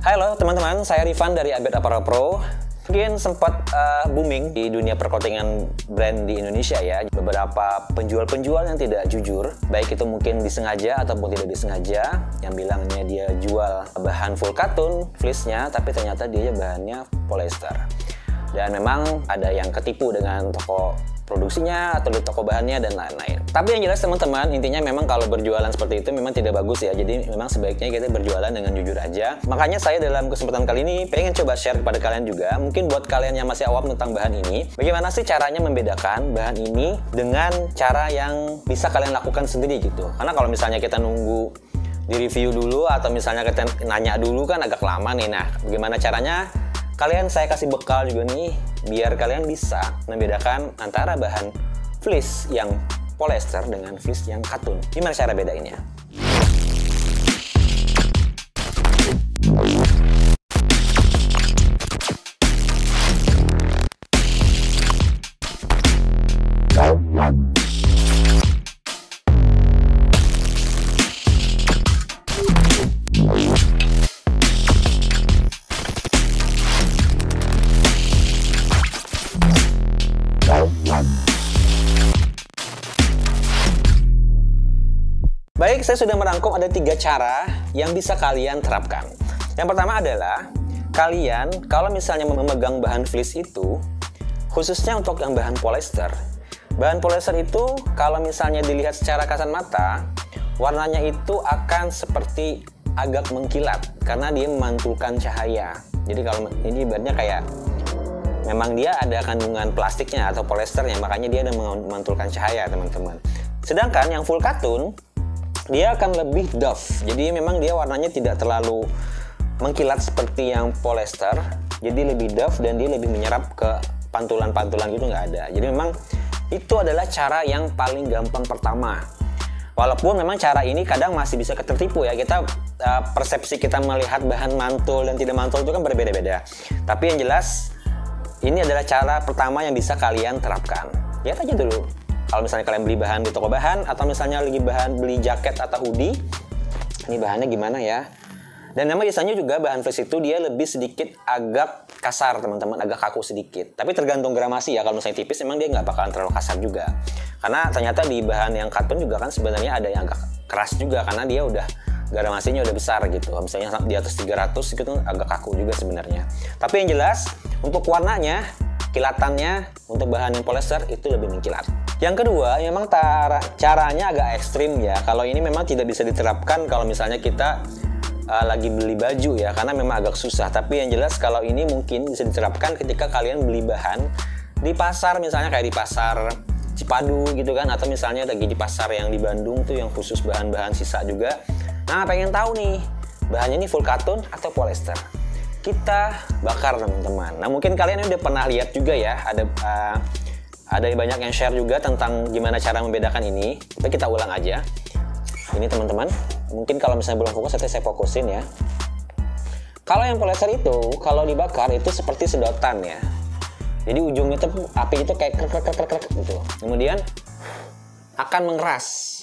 Halo teman-teman, saya Rifan dari Abed Apparel Pro. Mungkin sempat booming di dunia perclothing brand di Indonesia ya. Beberapa penjual-penjual yang tidak jujur, baik itu mungkin disengaja ataupun tidak disengaja, yang bilangnya dia jual bahan full cotton, fleece-nya, tapi ternyata dia bahannya polyester. Dan memang ada yang ketipu dengan toko produksinya atau di toko bahannya dan lain-lain. Tapi yang jelas teman-teman, intinya memang kalau berjualan seperti itu memang tidak bagus ya. Jadi memang sebaiknya kita berjualan dengan jujur aja. Makanya saya dalam kesempatan kali ini pengen coba share kepada kalian juga. Mungkin buat kalian yang masih awam tentang bahan ini, bagaimana sih caranya membedakan bahan ini dengan cara yang bisa kalian lakukan sendiri gitu. Karena kalau misalnya kita nunggu di review dulu atau misalnya kita nanya dulu kan agak lama nih. Nah, bagaimana caranya? Saya kasih bekal juga nih, biar kalian bisa membedakan antara bahan fleece yang polyester dengan fleece yang cotton. Gimana cara bedainnya? Baik, saya sudah merangkum ada 3 cara yang bisa kalian terapkan. Yang pertama adalah, kalian kalau misalnya memegang bahan fleece itu, khususnya untuk yang bahan polyester. Bahan polyester itu kalau misalnya dilihat secara kasat mata, warnanya itu akan seperti agak mengkilat, karena dia memantulkan cahaya. Jadi kalau ini ibaratnya kayak, memang dia ada kandungan plastiknya atau polyesternya, makanya dia ada memantulkan cahaya teman-teman. Sedangkan yang full cotton, dia akan lebih doff, jadi memang dia warnanya tidak terlalu mengkilat seperti yang polyester, jadi lebih doff dan dia lebih menyerap ke pantulan-pantulan gitu nggak ada. Jadi memang itu adalah cara yang paling gampang pertama. Walaupun memang cara ini kadang masih bisa tertipu ya, kita persepsi kita melihat bahan mantul dan tidak mantul itu kan berbeda-beda. Tapi yang jelas ini adalah cara pertama yang bisa kalian terapkan. Lihat aja dulu. Kalau misalnya kalian beli bahan di toko bahan, atau misalnya lagi beli jaket atau hoodie, ini bahannya gimana ya? Dan memang biasanya juga bahan fleece itu dia lebih sedikit agak kasar teman-teman, agak kaku sedikit. Tapi tergantung gramasi ya, kalau misalnya tipis memang dia nggak bakalan terlalu kasar juga. Karena ternyata di bahan yang cotton juga kan sebenarnya ada yang agak keras juga, karena dia udah gramasinya udah besar gitu. Misalnya di atas 300 gitu agak kaku juga sebenarnya. Tapi yang jelas untuk warnanya, kilatannya untuk bahan yang polyester itu lebih mengkilat. Yang kedua, memang caranya agak ekstrim ya. Kalau ini memang tidak bisa diterapkan kalau misalnya kita lagi beli baju ya, karena memang agak susah. Tapi yang jelas kalau ini mungkin bisa diterapkan ketika kalian beli bahan di pasar, misalnya kayak di pasar Cipadu gitu kan, atau misalnya lagi di pasar yang di Bandung tuh yang khusus bahan-bahan sisa juga. Nah, pengen tahu nih, bahannya ini full cotton atau polyester? Kita bakar teman-teman. Nah, mungkin kalian udah pernah lihat juga ya, ada banyak yang share juga tentang gimana cara membedakan ini. Tapi kita ulang aja. Ini teman-teman, mungkin kalau misalnya belum fokus, nanti saya fokusin ya. Kalau yang polyester itu, kalau dibakar itu seperti sedotan ya. Jadi ujungnya itu api itu kayak krek gitu. Kemudian akan mengeras.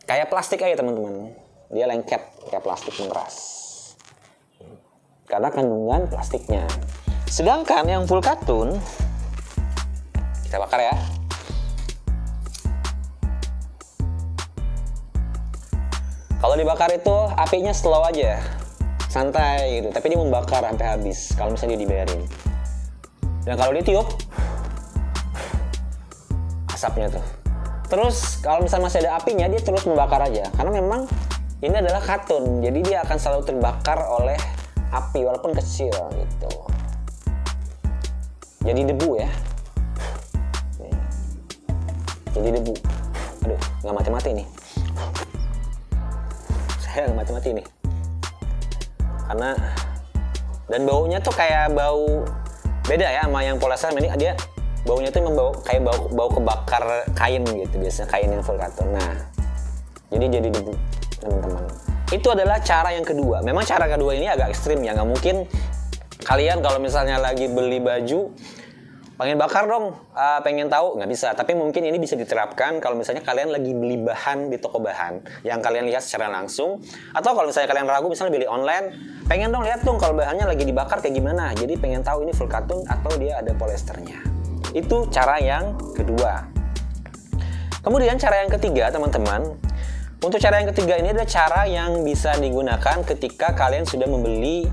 Kayak plastik aja teman-teman. Dia lengket kayak plastik, mengeras. Karena kandungan plastiknya. Sedangkan yang full cotton, kita bakar ya. Kalau dibakar itu apinya slow aja, santai gitu. Tapi dia membakar sampai habis. Kalau misalnya dia dibiarin. Dan kalau ditiup, asapnya tuh. Terus kalau misalnya masih ada apinya, dia terus membakar aja. Karena memang ini adalah cotton, jadi dia akan selalu terbakar oleh api walaupun kecil gitu. Jadi debu ya. Jadi debu. Aduh, nggak mati-mati nih. Saya nggak mati-mati nih. Karena dan baunya tuh kayak bau beda ya sama yang polyester. Ini dia baunya tuh membau kayak bau kebakar kain gitu, biasanya kain yang full cotton. Nah, jadi debu teman-teman. Itu adalah cara yang kedua. Memang cara kedua ini agak ekstrim ya, nggak mungkin kalian kalau misalnya lagi beli baju pengen bakar dong, pengen tahu, nggak bisa. Tapi mungkin ini bisa diterapkan kalau misalnya kalian lagi beli bahan di toko bahan yang kalian lihat secara langsung, atau kalau misalnya kalian ragu misalnya beli online, pengen dong lihat dong kalau bahannya lagi dibakar kayak gimana. Jadi pengen tahu ini full katun atau dia ada polyesternya. Itu cara yang kedua. Kemudian cara yang ketiga, teman-teman. Untuk cara yang ketiga ini adalah cara yang bisa digunakan ketika kalian sudah membeli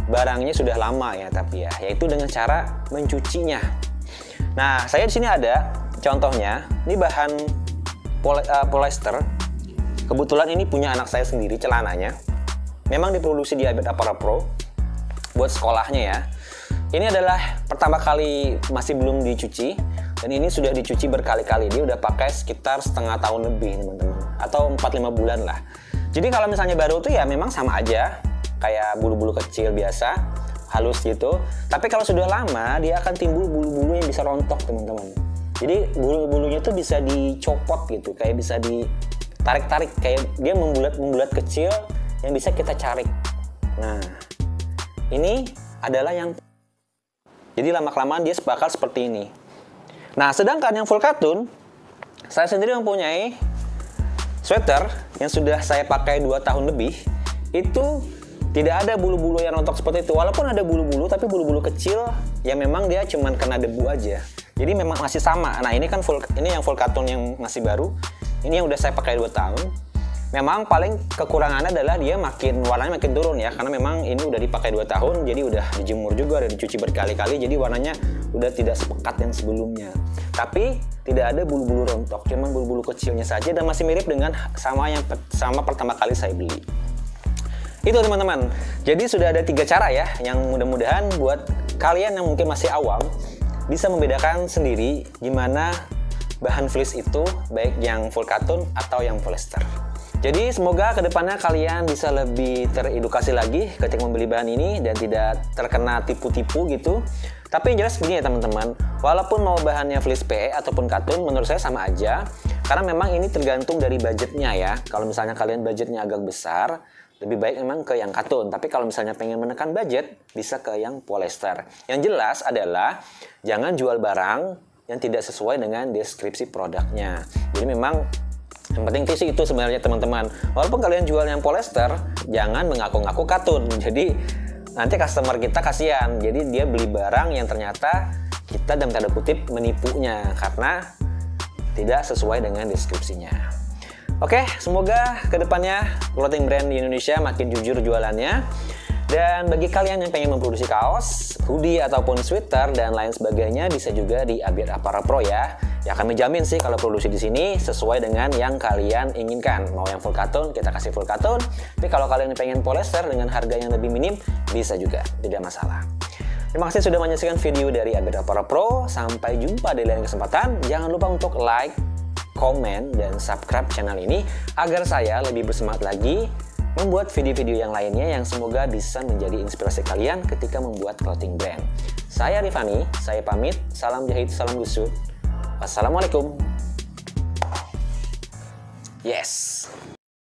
barangnya sudah lama ya, tapi ya, yaitu dengan cara mencucinya. Nah, saya di sini ada contohnya. Ini bahan polyester. Kebetulan ini punya anak saya sendiri, celananya. Memang diproduksi di Abed Apparel Pro buat sekolahnya ya. Ini adalah pertama kali masih belum dicuci, dan ini sudah dicuci berkali-kali. Dia udah pakai sekitar setengah tahun lebih, teman-teman, atau 4-5 bulan lah. Jadi kalau misalnya baru tuh ya memang sama aja, kayak bulu-bulu kecil biasa, halus gitu. Tapi kalau sudah lama, dia akan timbul bulu-bulu yang bisa rontok, teman-teman. Jadi bulu-bulunya tuh bisa dicopot gitu, kayak bisa ditarik-tarik, kayak dia membulat kecil yang bisa kita carik. Nah, ini adalah yang, jadi lama-kelamaan dia bakal seperti ini. Nah, sedangkan yang full katun, saya sendiri mempunyai sweater yang sudah saya pakai 2 tahun lebih. Itu tidak ada bulu-bulu yang rontok seperti itu. Walaupun ada bulu-bulu, tapi bulu-bulu kecil yang memang dia cuman kena debu aja. Jadi memang masih sama. Nah, ini kan ini yang full katun yang masih baru. Ini yang udah saya pakai 2 tahun. Memang paling kekurangannya adalah dia warnanya makin turun ya, karena memang ini udah dipakai 2 tahun, jadi udah dijemur juga, udah dicuci berkali-kali, jadi warnanya udah tidak sepekat yang sebelumnya. Tapi tidak ada bulu-bulu rontok, cuma bulu-bulu kecilnya saja, dan masih mirip dengan sama pertama kali saya beli. Itu teman-teman. Jadi sudah ada 3 cara ya, yang mudah-mudahan buat kalian yang mungkin masih awam bisa membedakan sendiri gimana bahan fleece itu, baik yang full katun atau yang polyester. Jadi semoga kedepannya kalian bisa lebih teredukasi lagi ketika membeli bahan ini dan tidak terkena tipu-tipu gitu. Tapi yang jelas begini ya teman-teman, walaupun mau bahannya fleece PE ataupun katun, menurut saya sama aja. Karena memang ini tergantung dari budgetnya ya. Kalau misalnya kalian budgetnya agak besar, lebih baik memang ke yang katun. Tapi kalau misalnya pengen menekan budget, bisa ke yang polyester. Yang jelas adalah jangan jual barang yang tidak sesuai dengan deskripsi produknya. Jadi memang yang penting sih itu sebenarnya teman-teman. Walaupun kalian jual yang polyester, jangan mengaku-ngaku katun. Jadi nanti customer kita kasihan. Jadi dia beli barang yang ternyata kita dalam tanda kutip menipunya karena tidak sesuai dengan deskripsinya. Oke, semoga kedepannya clothing brand di Indonesia makin jujur jualannya. Dan bagi kalian yang pengen memproduksi kaos, hoodie, ataupun sweater, dan lain sebagainya, bisa juga di Abed Apparel Pro ya. Ya kami jamin sih kalau produksi di sini sesuai dengan yang kalian inginkan. Mau yang full katun, kita kasih full katun. Tapi kalau kalian pengen polyester dengan harga yang lebih minim, bisa juga, tidak masalah. Terima kasih sudah menyaksikan video dari Abed Apparel Pro. Sampai jumpa di lain kesempatan. Jangan lupa untuk like, komen, dan subscribe channel ini agar saya lebih bersemangat lagi membuat video-video yang lainnya yang semoga bisa menjadi inspirasi kalian ketika membuat clothing brand. Saya Rifani, saya pamit. Salam jahit, salam gusut. Wassalamualaikum. Yes.